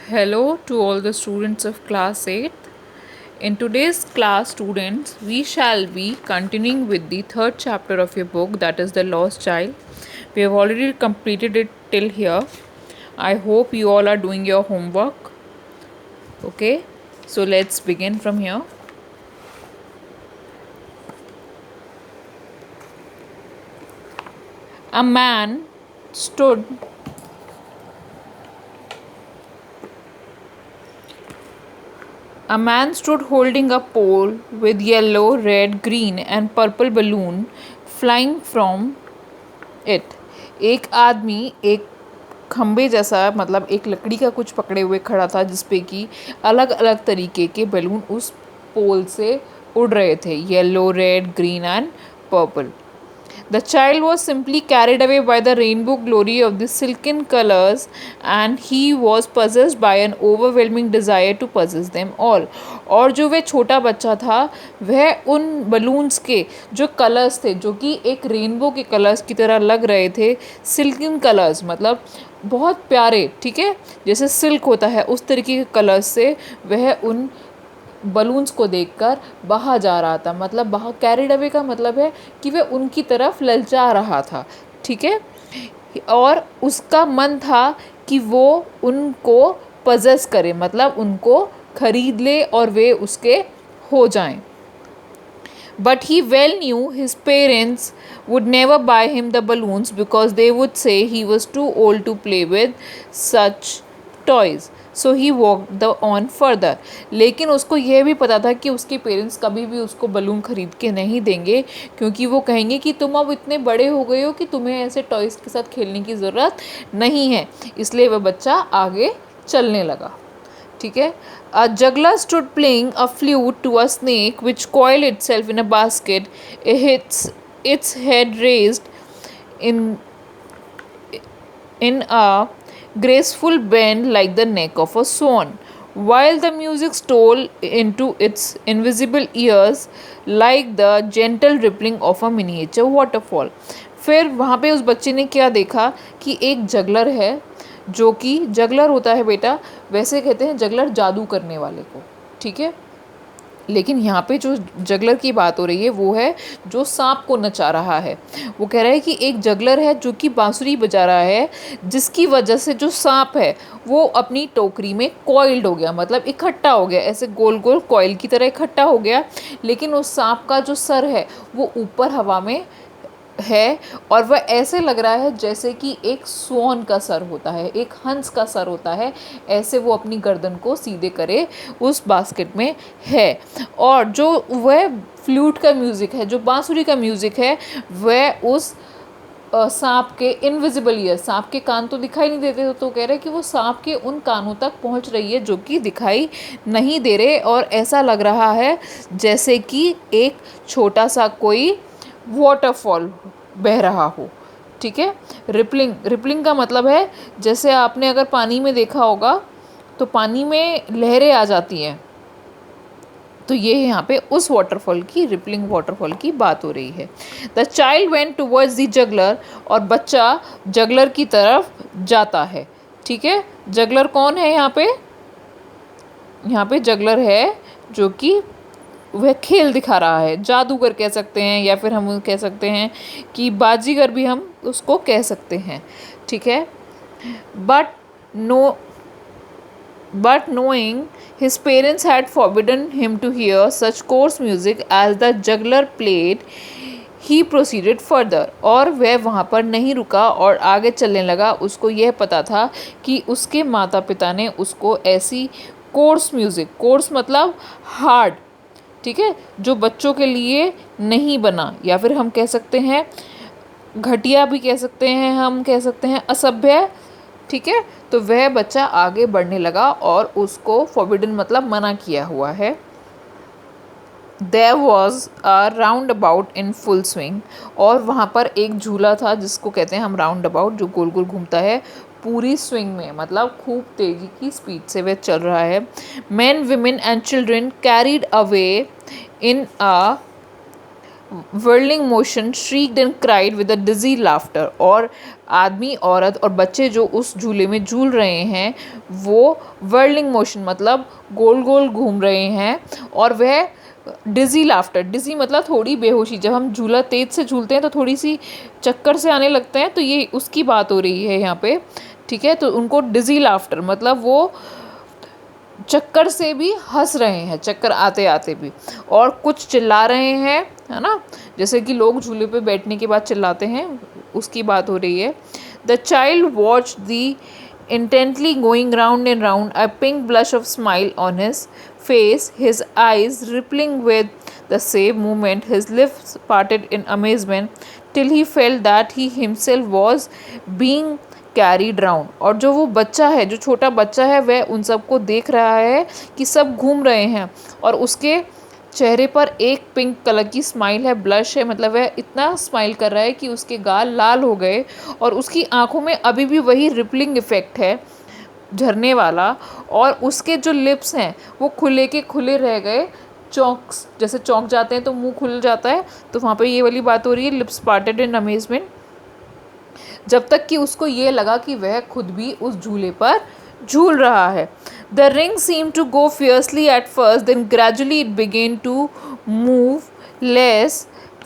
Hello to all the students of class 8th. In today's class, students, we shall be continuing with the third chapter of your book, that is The Lost Child. We have already completed it till here. I hope you all are doing your homework. Okay, so let's begin from here. A man stood A man stood holding a pole with yellow, red, green and purple balloon flying from it. एक आदमी एक खम्बे जैसा मतलब एक लकड़ी का कुछ पकड़े हुए खड़ा था जिसपे कि अलग अलग तरीके के बैलून उस पोल से उड़ रहे थे, yellow, red, green and purple. The child was simply carried away by the rainbow glory of the silken colors, and he was possessed by an overwhelming desire to possess them all. और जो वह छोटा बच्चा था वह उन balloons के जो कलर्स थे, जो कि एक रेनबो के कलर्स की तरह लग रहे थे, सिल्किन कलर्स मतलब बहुत प्यारे, ठीक है, जैसे सिल्क होता है उस तरीके के कलर्स से वह उन बलून्स को देखकर बहा जा रहा था. मतलब बहा, कैरिड अवे का मतलब है कि वह उनकी तरफ ललचा रहा था, ठीक है. और उसका मन था कि वो उनको पजेस करे, मतलब उनको खरीद ले और वे उसके हो जाएं. But he well knew his parents would never buy him the balloons because they would say he was too old to play with such toys. So he walk the on further. लेकिन उसको यह भी पता था कि उसके parents कभी भी उसको बलून ख़रीद के नहीं देंगे, क्योंकि वो कहेंगे कि तुम अब इतने बड़े हो गए हो कि तुम्हें ऐसे टॉयज़ के साथ खेलने की ज़रूरत नहीं है. इसलिए वह बच्चा आगे चलने लगा, ठीक है. A juggler stood playing a flute to a snake which coiled itself in a basket. its head raised in a graceful bend like the neck of a swan, while the music stole into its invisible ears like the gentle rippling of a miniature waterfall. फिर वहाँ पे उस बच्चे ने क्या देखा कि एक जगलर है, जो कि जगलर होता है बेटा, वैसे कहते हैं जगलर जादू करने वाले को, ठीक है. लेकिन यहाँ पे जो जगलर की बात हो रही है वो है जो सांप को नचा रहा है. वो कह रहा है कि एक जगलर है जो कि बांसुरी बजा रहा है, जिसकी वजह से जो सांप है वो अपनी टोकरी में कॉइल्ड हो गया, मतलब इकट्ठा हो गया, ऐसे गोल गोल कॉइल की तरह इकट्ठा हो गया. लेकिन उस सांप का जो सर है वो ऊपर हवा में है, और वह ऐसे लग रहा है जैसे कि एक स्वॉन का सर होता है, एक हंस का सर होता है, ऐसे वो अपनी गर्दन को सीधे करे उस बास्केट में है. और जो वह फ्लूट का म्यूज़िक है, जो बांसुरी का म्यूज़िक है, वह उस सांप के इनविजिबल ईयर, सांप के कान तो दिखाई नहीं देते, तो कह रहे कि वो सांप के उन कानों तक पहुंच रही है जो कि दिखाई नहीं दे रहे, और ऐसा लग रहा है जैसे कि एक छोटा सा कोई वाटरफॉल बह रहा हो, ठीक है. रिपलिंग का मतलब है जैसे आपने अगर पानी में देखा होगा तो पानी में लहरें आ जाती हैं, तो ये यहाँ पे उस वाटरफॉल की, रिपलिंग वाटरफॉल की बात हो रही है. The child went towards the juggler, और बच्चा जगलर की तरफ जाता है, ठीक है. जगलर कौन है यहाँ पे? यहाँ पे जगलर है जो कि वह खेल दिखा रहा है, जादूगर कह सकते हैं, या फिर हम कह सकते हैं कि बाजीगर भी हम उसको कह सकते हैं, ठीक है. But no But knowing his parents had forbidden him to hear such coarse music as the juggler played, he proceeded further. और वह वहाँ पर नहीं रुका और आगे चलने लगा. उसको यह पता था कि उसके माता पिता ने उसको ऐसी कोर्स म्यूज़िक, कोर्स मतलब हार्ड, ठीक है, जो बच्चों के लिए नहीं बना, या फिर हम कह सकते हैं घटिया भी कह सकते हैं, हम कह सकते हैं असभ्य, ठीक है. तो वह बच्चा आगे बढ़ने लगा और उसको फॉरबिडन मतलब मना किया हुआ है. There was a round about in full swing, और वहाँ पर एक झूला था जिसको कहते हैं हम राउंड अबाउट, जो गोल गोल घूमता है पूरी स्विंग में, मतलब खूब तेज़ी की स्पीड से वह चल रहा है. Man, women and children carried away in a whirling motion, shrieked and cried with a dizzy laughter. और आदमी, औरत और बच्चे जो उस झूले में झूल रहे हैं वो whirling मोशन मतलब गोल गोल घूम रहे हैं, और वह डिज़ी लाफ्टर, डिज़ी मतलब थोड़ी बेहोशी, जब हम झूला तेज़ से झूलते हैं तो थोड़ी सी चक्कर से आने लगते हैं, तो ये उसकी बात हो रही है यहाँ पे, ठीक है। तो उनको डिज़ी लाफ्टर मतलब वो चक्कर से भी हंस रहे हैं, चक्कर आते आते भी, और कुछ चिल्ला रहे हैं, है ना, जैसे कि लोग झूले पे बैठने के बाद चिल्लाते हैं, उसकी बात हो रही है। The child watch the intently going round and round, a pink blush of smile on his face, his eyes rippling with the same movement, his lips parted in amazement, till he felt that he himself was being carried round. और जो वो बच्चा है, जो छोटा बच्चा है, वह उन सबको देख रहा है कि सब घूम रहे हैं, और उसके चेहरे पर एक पिंक कलर की स्माइल है, ब्लश है, मतलब वह इतना स्माइल कर रहा है कि उसके गाल लाल हो गए, और उसकी आंखों में अभी भी वही रिपलिंग इफ़ेक्ट है, झरने वाला, और उसके जो लिप्स हैं वो खुले के खुले रह गए, चौंक, जैसे चौंक जाते हैं तो मुंह खुल जाता है, तो वहाँ पे ये वाली बात हो रही है, लिप्स पार्टेड इन अमेजमेंट, जब तक कि उसको ये लगा कि वह खुद भी उस झूले पर झूल रहा है. The ring seemed to go fiercely at first, then gradually it began to move less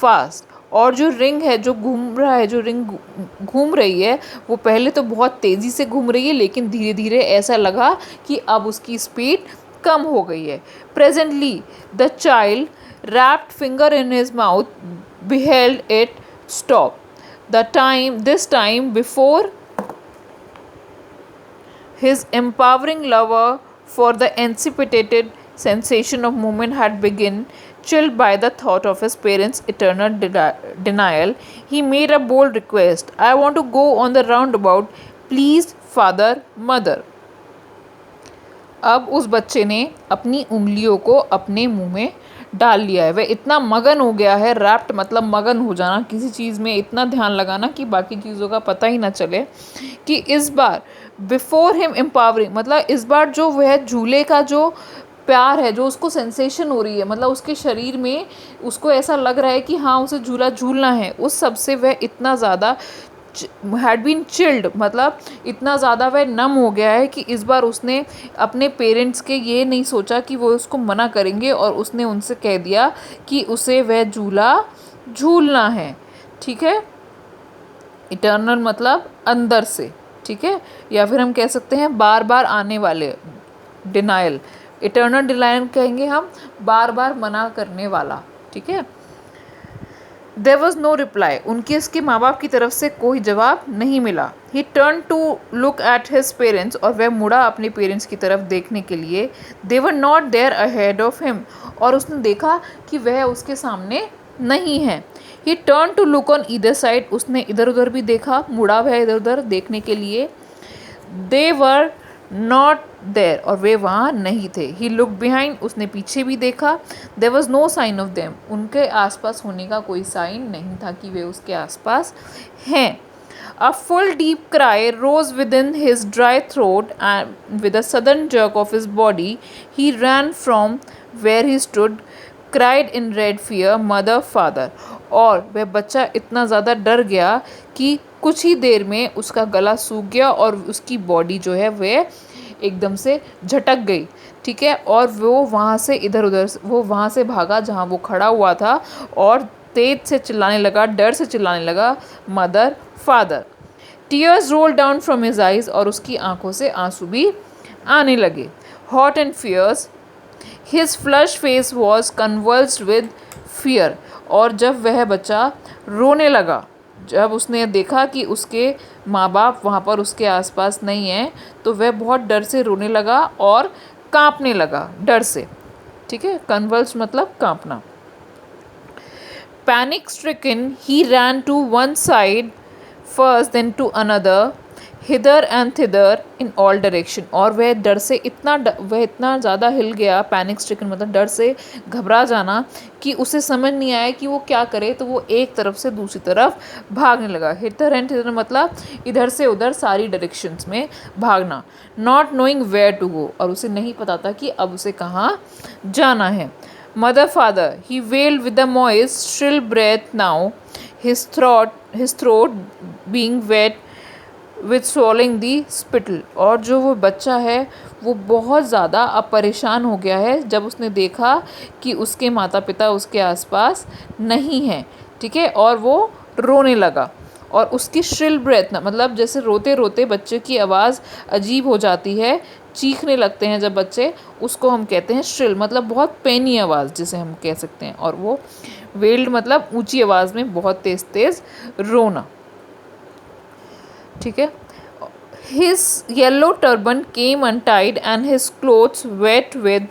fast. और जो रिंग है, जो घूम रहा है, जो रिंग घूम रही है, वो पहले तो बहुत तेज़ी से घूम रही है, लेकिन धीरे धीरे ऐसा लगा कि अब उसकी स्पीड कम हो गई है. Presently, the child, wrapped finger in his mouth, beheld it stop. This time before his empowering lover for the anticipated sensation of movement had begun, chilled by the thought of his parents' eternal denial, he made a bold request. I want to go on the roundabout. Please, father, mother. अब उस बच्चे ने अपनी उंगलियों को अपने मुंह में डाल लिया है. वह इतना मगन हो गया है, रैप्ट मतलब मगन हो जाना, किसी चीज़ में इतना ध्यान लगाना कि बाकी चीज़ों का पता ही ना चले, कि इस बार बिफोर हिम एम्पावरिंग मतलब इस बार जो वह झूले का जो प्यार है, जो उसको सेंसेशन हो रही है, मतलब उसके शरीर में उसको ऐसा लग रहा है कि हाँ उसे झूला झूलना है, उस सब से वह इतना ज़्यादा हैड बीन चिल्ड मतलब इतना ज़्यादा वह नम हो गया है कि इस बार उसने अपने पेरेंट्स के ये नहीं सोचा कि वो उसको मना करेंगे, और उसने उनसे कह दिया कि उसे वह झूला झूलना है. ठीक है, इटर्नल मतलब अंदर से, ठीक है, या फिर हम कह सकते हैं बार बार आने वाले, डिनाइल, इटर्नल डिनाइल कहेंगे हम, बार बार मना करने वाला. ठीक है. There was no reply. उनके इसके माँ बाप की तरफ से कोई जवाब नहीं मिला. He turned to look at his parents और वह मुड़ा अपने पेरेंट्स की तरफ देखने के लिए. They were not there ahead of him. और उसने देखा कि वह उसके सामने नहीं है. He turned to look on either side. उसने इधर उधर भी देखा, मुड़ा वह इधर उधर देखने के लिए. They were not there. और वे वहाँ नहीं थे. He looked behind. उसने पीछे भी देखा. There was no sign of them. उनके आसपास होने का कोई साइन नहीं था कि वे उसके आसपास हैं. A full deep cry rose within his dry throat, and with a sudden jerk of his body, he ran from where he stood, cried in red fear, mother, father. और वह बच्चा इतना ज़्यादा डर गया कि कुछ ही देर में उसका गला सूख गया और उसकी बॉडी जो है वह एकदम से झटक गई. ठीक है, और वो वहाँ से इधर उधर, वो वहाँ से भागा जहाँ वो खड़ा हुआ था, और तेज से चिल्लाने लगा, डर से चिल्लाने लगा, mother, father. Tears roll down from his eyes. और उसकी आंखों से आंसू भी आने लगे. Hot and fierce his flush face was convulsed with fear. और जब वह बच्चा रोने लगा, जब उसने देखा कि उसके माँ बाप वहाँ पर उसके आसपास नहीं हैं, तो वह बहुत डर से रोने लगा और कांपने लगा डर से. ठीक है, कन्वल्स मतलब कांपना. Panic stricken he ran to one side first then to another, hither and thither in all direction. और वह डर से वह इतना ज़्यादा हिल गया, पैनिक स्ट्रिकन मतलब डर से घबरा जाना, कि उसे समझ नहीं आया कि वो क्या करे, तो वो एक तरफ से दूसरी तरफ भागने लगा. हिदर एंड थिदर मतलब इधर से उधर सारी डायरेक्शंस में भागना. Not knowing where to go. और उसे नहीं पता था कि अब उसे कहाँ जाना है. Mother, father, he wailed with a moist, shrill breath now, his throat being wet with swallowing the spittle. और जो वो बच्चा है वो बहुत ज़्यादा अब परेशान हो गया है जब उसने देखा कि उसके माता पिता उसके आसपास नहीं हैं, ठीक है, और वो रोने लगा। और उसकी श्रिल ब्रेथ ना, मतलब जैसे रोते रोते बच्चे की आवाज़ अजीब हो जाती है, चीखने लगते हैं जब बच्चे, उसको हम कहते हैं श्रिल, मतलब बहुत पेनी आवाज़ जिसे हम कह सकते हैं। और वो वेल्ड मतलब ऊंची आवाज़ में बहुत तेज़ तेज़ रोना, ठीक है। His yellow turban came untied and his clothes, wet with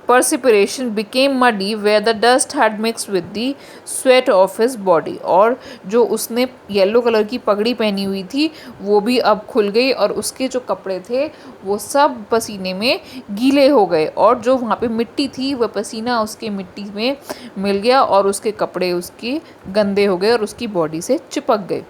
perspiration, became muddy where the dust had mixed with the sweat of his body। और जो उसने येलो कलर की पगड़ी पहनी हुई थी वो भी अब खुल गई और उसके जो कपड़े थे वो सब पसीने में गीले हो गए, और जो वहाँ पे मिट्टी थी वह पसीना उसके मिट्टी में मिल गया और उसके कपड़े उसके गंदे हो गए और उसकी बॉडी से चिपक गए।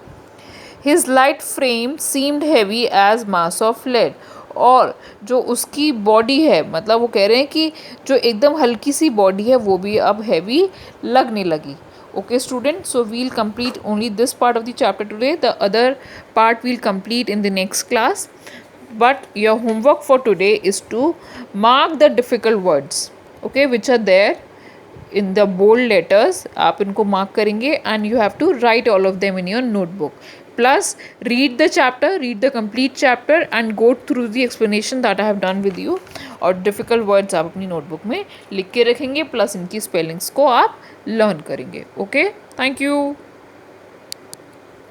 His light frame seemed heavy as mass of lead। और जो उसकी बॉडी है, मतलब वो कह रहे हैं कि जो एकदम हल्की सी बॉडी है वो भी अब हैवी लगने लगी। Okay student, so we'll complete only this part of the chapter today. The other part we'll complete in the next class. But your homework for today is to mark the difficult words, okay, which are there in the bold letters। आप इनको mark करेंगे and you have to write all of them in your notebook। Plus read the chapter, read the complete chapter and go through the explanation that I have done with you। और difficult words आप अपनी notebook में लिख के रखेंगे, plus इनकी spellings को आप learn करेंगे। Okay, thank you।